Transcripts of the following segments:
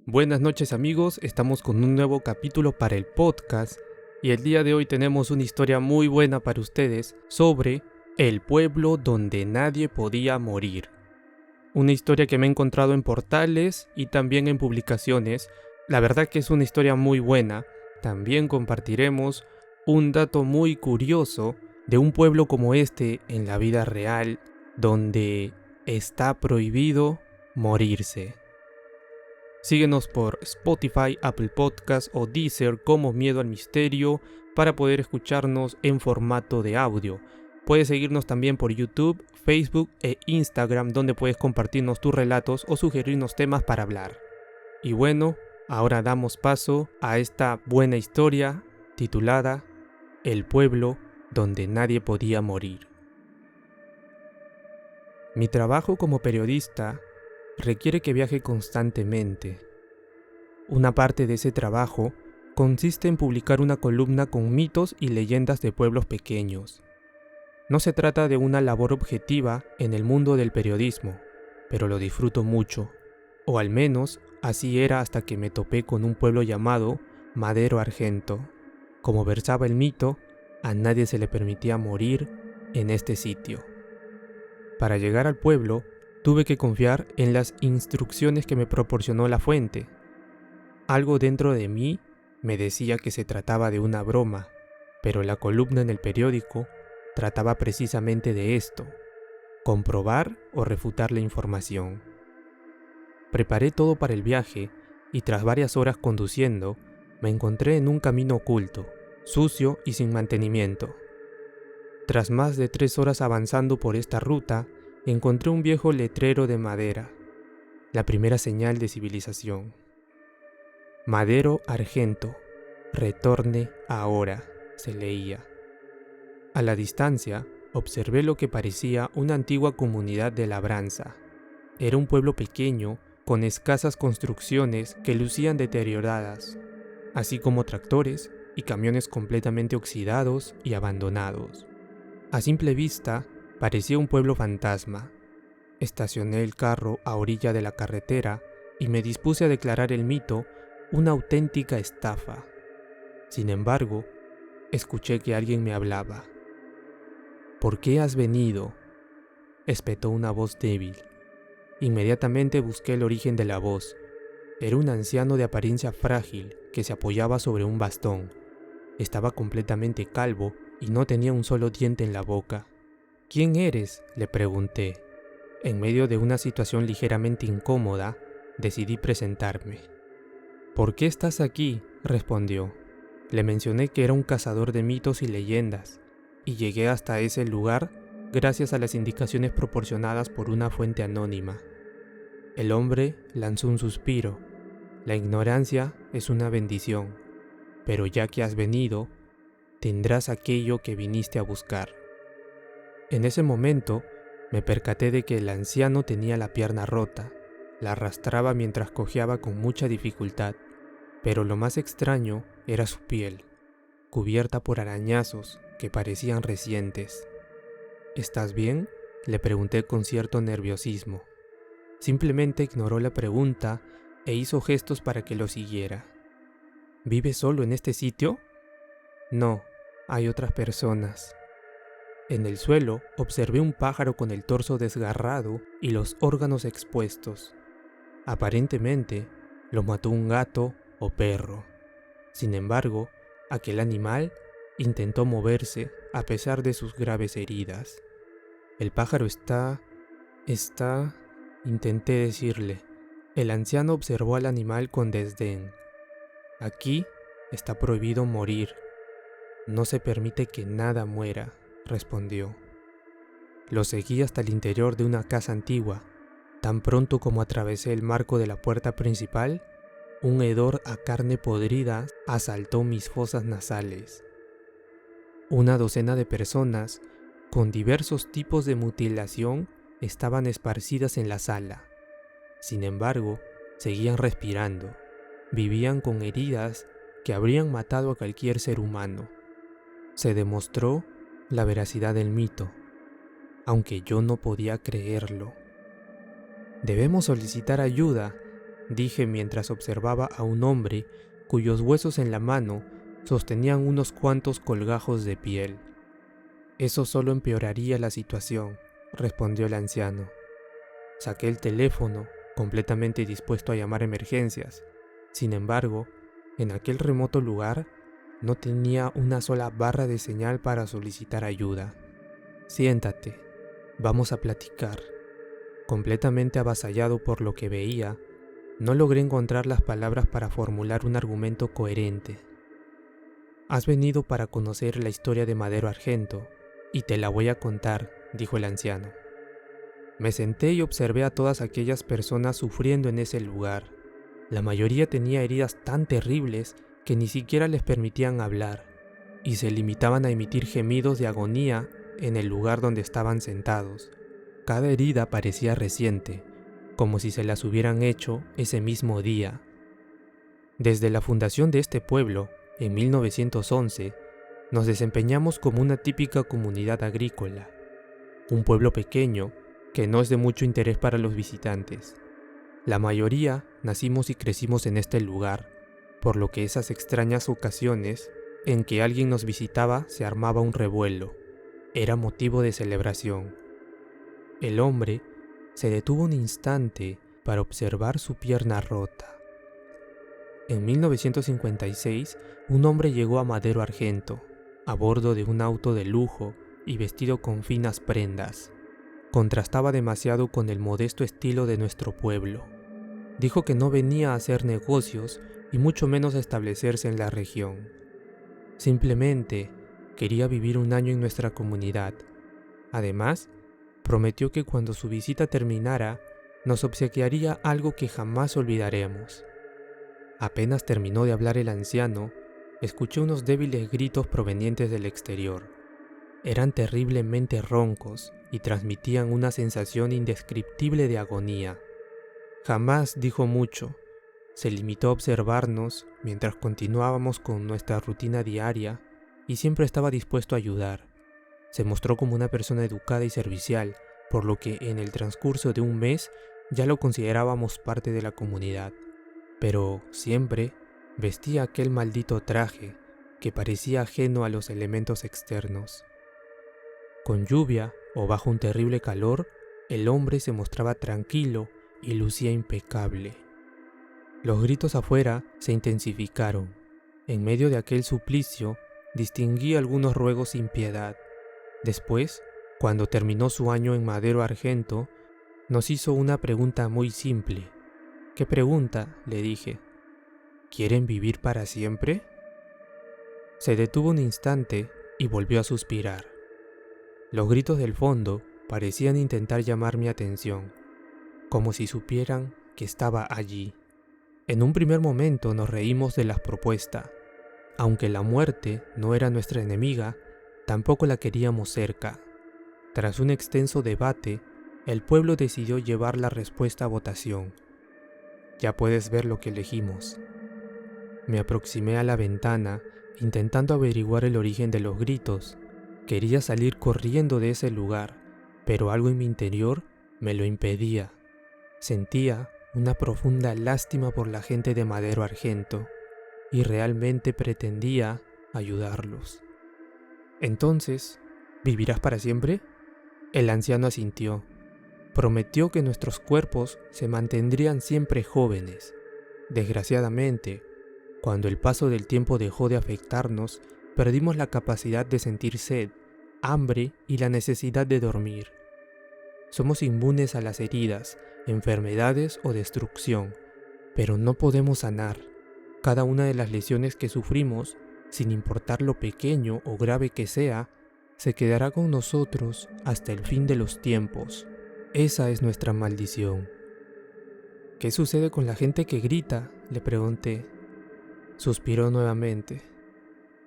Buenas noches amigos, estamos con un nuevo capítulo para el podcast y el día de hoy tenemos una historia muy buena para ustedes sobre el pueblo donde nadie podía morir. Una historia que me he encontrado en portales y también en publicaciones. La verdad que es una historia muy buena. También compartiremos un dato muy curioso de un pueblo como este en la vida real donde está prohibido morirse. Síguenos por Spotify, Apple Podcasts o Deezer como Miedo al Misterio para poder escucharnos en formato de audio. Puedes seguirnos también por YouTube, Facebook e Instagram, donde puedes compartirnos tus relatos o sugerirnos temas para hablar. Y bueno, ahora damos paso a esta buena historia titulada El pueblo donde nadie podía morir. Mi trabajo como periodista requiere que viaje constantemente. Una parte de ese trabajo consiste en publicar una columna con mitos y leyendas de pueblos pequeños. No se trata de una labor objetiva en el mundo del periodismo, pero lo disfruto mucho, o al menos así era hasta que me topé con un pueblo llamado Madero Argento. Como versaba el mito, a nadie se le permitía morir en este sitio. Para llegar al pueblo, tuve que confiar en las instrucciones que me proporcionó la fuente. Algo dentro de mí me decía que se trataba de una broma, pero la columna en el periódico trataba precisamente de esto: comprobar o refutar la información. Preparé todo para el viaje y tras varias horas conduciendo, me encontré en un camino oculto, sucio y sin mantenimiento. Tras más de 3 horas avanzando por esta ruta, encontré un viejo letrero de madera, la primera señal de civilización. Madero Argento, retorne ahora, se leía. A la distancia, observé lo que parecía una antigua comunidad de labranza. Era un pueblo pequeño, con escasas construcciones que lucían deterioradas, así como tractores y camiones completamente oxidados y abandonados. A simple vista, parecía un pueblo fantasma. Estacioné el carro a orilla de la carretera y me dispuse a declarar el mito una auténtica estafa. Sin embargo, escuché que alguien me hablaba. ¿Por qué has venido?, espetó una voz débil. Inmediatamente busqué el origen de la voz. Era un anciano de apariencia frágil que se apoyaba sobre un bastón. Estaba completamente calvo y no tenía un solo diente en la boca. ¿Quién eres?, le pregunté. En medio de una situación ligeramente incómoda, decidí presentarme. ¿Por qué estás aquí?, respondió. Le mencioné que era un cazador de mitos y leyendas, y llegué hasta ese lugar gracias a las indicaciones proporcionadas por una fuente anónima. El hombre lanzó un suspiro. La ignorancia es una bendición, pero ya que has venido, tendrás aquello que viniste a buscar. En ese momento, me percaté de que el anciano tenía la pierna rota. La arrastraba mientras cojeaba con mucha dificultad, pero lo más extraño era su piel, cubierta por arañazos que parecían recientes. ¿Estás bien?, le pregunté con cierto nerviosismo. Simplemente ignoró la pregunta e hizo gestos para que lo siguiera. ¿Vives solo en este sitio? No, hay otras personas. En el suelo observé un pájaro con el torso desgarrado y los órganos expuestos. Aparentemente, lo mató un gato o perro. Sin embargo, aquel animal intentó moverse a pesar de sus graves heridas. El pájaro está... intenté decirle. El anciano observó al animal con desdén. Aquí está prohibido morir. No se permite que nada muera, respondió. Lo seguí hasta el interior de una casa antigua. Tan pronto como atravesé el marco de la puerta principal, un hedor a carne podrida asaltó mis fosas nasales. Una docena de personas, con diversos tipos de mutilación, estaban esparcidas en la sala. Sin embargo, seguían respirando. Vivían con heridas que habrían matado a cualquier ser humano. Se demostró la veracidad del mito, aunque yo no podía creerlo. Debemos solicitar ayuda, dije mientras observaba a un hombre cuyos huesos en la mano sostenían unos cuantos colgajos de piel. Eso solo empeoraría la situación, respondió el anciano. Saqué el teléfono, completamente dispuesto a llamar a emergencias. Sin embargo, en aquel remoto lugar no tenía una sola barra de señal para solicitar ayuda. Siéntate, vamos a platicar. Completamente avasallado por lo que veía, no logré encontrar las palabras para formular un argumento coherente. Has venido para conocer la historia de Madero Argento, y te la voy a contar, dijo el anciano. Me senté y observé a todas aquellas personas sufriendo en ese lugar. La mayoría tenía heridas tan terribles que ni siquiera les permitían hablar, y se limitaban a emitir gemidos de agonía en el lugar donde estaban sentados. Cada herida parecía reciente, como si se las hubieran hecho ese mismo día. Desde la fundación de este pueblo, en 1911, nos desempeñamos como una típica comunidad agrícola, un pueblo pequeño que no es de mucho interés para los visitantes. La mayoría nacimos y crecimos en este lugar, por lo que esas extrañas ocasiones en que alguien nos visitaba se armaba un revuelo. Era motivo de celebración. El hombre se detuvo un instante para observar su pierna rota. En 1956, un hombre llegó a Madero Argento, a bordo de un auto de lujo y vestido con finas prendas. Contrastaba demasiado con el modesto estilo de nuestro pueblo. Dijo que no venía a hacer negocios y mucho menos a establecerse en la región. Simplemente quería vivir un año en nuestra comunidad. Además, prometió que cuando su visita terminara, nos obsequiaría algo que jamás olvidaremos. Apenas terminó de hablar el anciano, escuché unos débiles gritos provenientes del exterior. Eran terriblemente roncos y transmitían una sensación indescriptible de agonía. Jamás dijo mucho, se limitó a observarnos mientras continuábamos con nuestra rutina diaria y siempre estaba dispuesto a ayudar. Se mostró como una persona educada y servicial, por lo que en el transcurso de un mes ya lo considerábamos parte de la comunidad. Pero siempre vestía aquel maldito traje que parecía ajeno a los elementos externos. Con lluvia o bajo un terrible calor, el hombre se mostraba tranquilo y lucía impecable. Los gritos afuera se intensificaron. En medio de aquel suplicio, distinguí algunos ruegos sin piedad. Después, cuando terminó su año en Madero Argento, nos hizo una pregunta muy simple. ¿Qué pregunta?, le dije. ¿Quieren vivir para siempre? Se detuvo un instante y volvió a suspirar. Los gritos del fondo parecían intentar llamar mi atención, como si supieran que estaba allí. En un primer momento nos reímos de la propuesta. Aunque la muerte no era nuestra enemiga, tampoco la queríamos cerca. Tras un extenso debate, el pueblo decidió llevar la respuesta a votación. Ya puedes ver lo que elegimos. Me aproximé a la ventana, intentando averiguar el origen de los gritos. Quería salir corriendo de ese lugar, pero algo en mi interior me lo impedía. Sentía una profunda lástima por la gente de Madero Argento, y realmente pretendía ayudarlos. Entonces, ¿vivirás para siempre? El anciano asintió. Prometió que nuestros cuerpos se mantendrían siempre jóvenes. Desgraciadamente, cuando el paso del tiempo dejó de afectarnos, perdimos la capacidad de sentir sed, hambre y la necesidad de dormir. Somos inmunes a las heridas, enfermedades o destrucción, pero no podemos sanar. Cada una de las lesiones que sufrimos, sin importar lo pequeño o grave que sea, se quedará con nosotros hasta el fin de los tiempos. Esa es nuestra maldición. ¿Qué sucede con la gente que grita?, le pregunté. Suspiró nuevamente.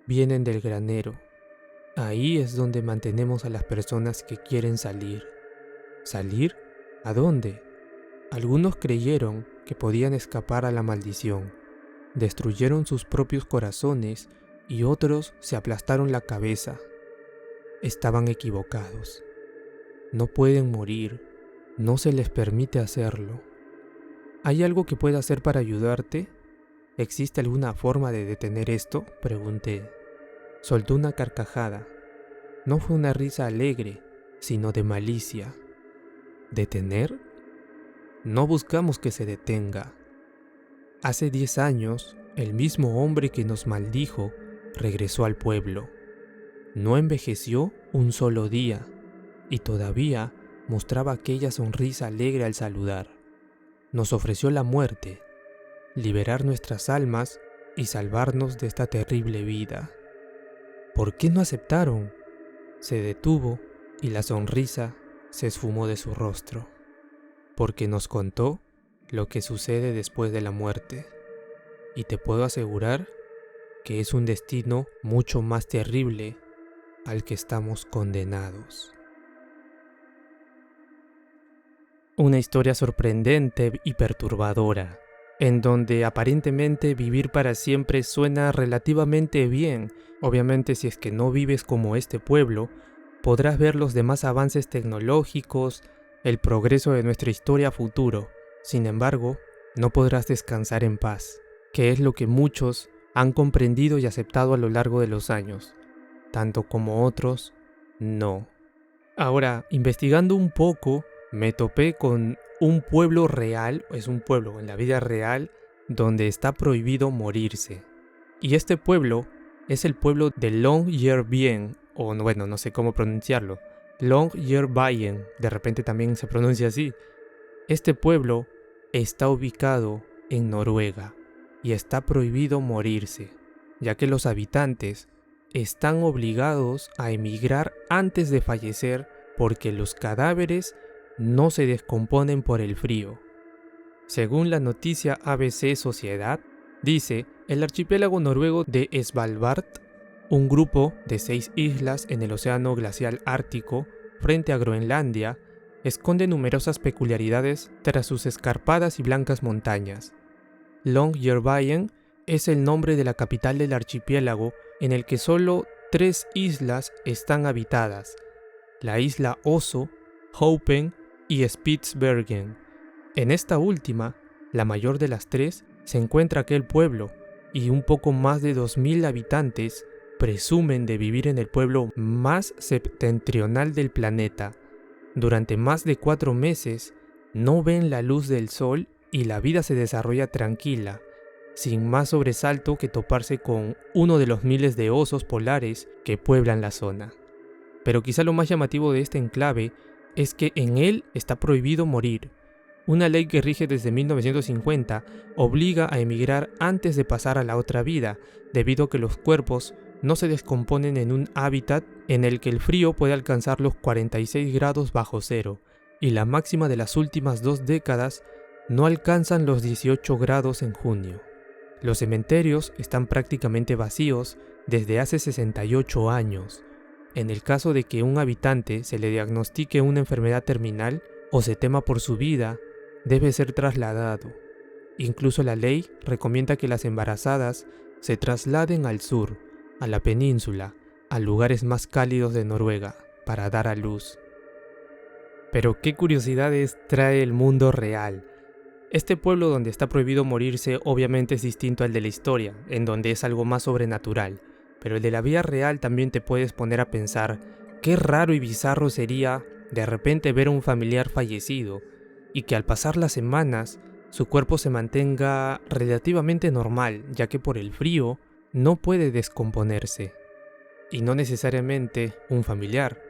Vienen del granero. Ahí es donde mantenemos a las personas que quieren salir. ¿Salir? ¿A dónde? Algunos creyeron que podían escapar a la maldición. Destruyeron sus propios corazones y otros se aplastaron la cabeza. Estaban equivocados. No pueden morir. No se les permite hacerlo. ¿Hay algo que pueda hacer para ayudarte? ¿Existe alguna forma de detener esto?, pregunté. Soltó una carcajada. No fue una risa alegre, sino de malicia. ¿Detener? No buscamos que se detenga. Hace 10 años, el mismo hombre que nos maldijo regresó al pueblo. No envejeció un solo día y todavía mostraba aquella sonrisa alegre al saludar. Nos ofreció la muerte, liberar nuestras almas y salvarnos de esta terrible vida. ¿Por qué no aceptaron? Se detuvo y la sonrisa se esfumó de su rostro, porque nos contó lo que sucede después de la muerte, y te puedo asegurar que es un destino mucho más terrible al que estamos condenados. Una historia sorprendente y perturbadora, en donde aparentemente vivir para siempre suena relativamente bien. Obviamente, si es que no vives como este pueblo, podrás ver los demás avances tecnológicos, el progreso de nuestra historia a futuro. Sin embargo, no podrás descansar en paz, que es lo que muchos han comprendido y aceptado a lo largo de los años, tanto como otros, no. Ahora, investigando un poco, me topé con un pueblo real, es un pueblo en la vida real, donde está prohibido morirse. Y este pueblo es el pueblo de Longyearbyen, o bueno, no sé cómo pronunciarlo, Longyearbyen, de repente también se pronuncia así. Este pueblo está ubicado en Noruega y está prohibido morirse, ya que los habitantes están obligados a emigrar antes de fallecer porque los cadáveres no se descomponen por el frío. Según la noticia ABC Sociedad, dice, el archipiélago noruego de Svalbard, un grupo de 6 islas en el océano glacial ártico frente a Groenlandia, esconde numerosas peculiaridades tras sus escarpadas y blancas montañas. Longyearbyen es el nombre de la capital del archipiélago, en el que solo 3 islas están habitadas: la isla Oso, Hopen y Spitsbergen. En esta última, la mayor de las 3, se encuentra aquel pueblo, y un poco más de 2000 habitantes presumen de vivir en el pueblo más septentrional del planeta. Durante más de 4 meses no ven la luz del sol y la vida se desarrolla tranquila, sin más sobresalto que toparse con uno de los miles de osos polares que pueblan la zona. Pero quizá lo más llamativo de este enclave es que en él está prohibido morir. Una ley que rige desde 1950 obliga a emigrar antes de pasar a la otra vida, debido a que los cuerpos no se descomponen en un hábitat en el que el frío puede alcanzar los 46 grados bajo cero, y la máxima de las últimas 2 décadas no alcanzan los 18 grados en junio. Los cementerios están prácticamente vacíos desde hace 68 años. En el caso de que un habitante se le diagnostique una enfermedad terminal o se tema por su vida, debe ser trasladado. Incluso la ley recomienda que las embarazadas se trasladen al sur, a la península, a lugares más cálidos de Noruega, para dar a luz. Pero qué curiosidades trae el mundo real. Este pueblo donde está prohibido morirse obviamente es distinto al de la historia, en donde es algo más sobrenatural, pero el de la vida real también te puedes poner a pensar qué raro y bizarro sería de repente ver a un familiar fallecido y que al pasar las semanas su cuerpo se mantenga relativamente normal, ya que por el frío no puede descomponerse. Y no necesariamente un familiar,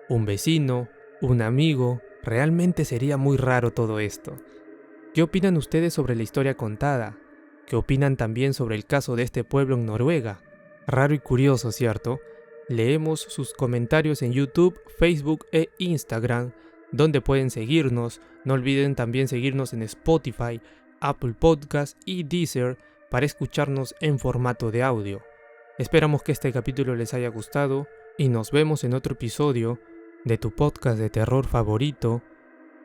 un vecino, un amigo, realmente sería muy raro todo esto. ¿Qué opinan ustedes sobre la historia contada? ¿Qué opinan también sobre el caso de este pueblo en Noruega? Raro y curioso, ¿cierto? Leemos sus comentarios en YouTube, Facebook e Instagram, donde pueden seguirnos. No olviden también seguirnos en Spotify, Apple Podcast y Deezer para escucharnos en formato de audio. Esperamos que este capítulo les haya gustado y nos vemos en otro episodio de tu podcast de terror favorito,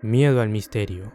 Miedo al Misterio.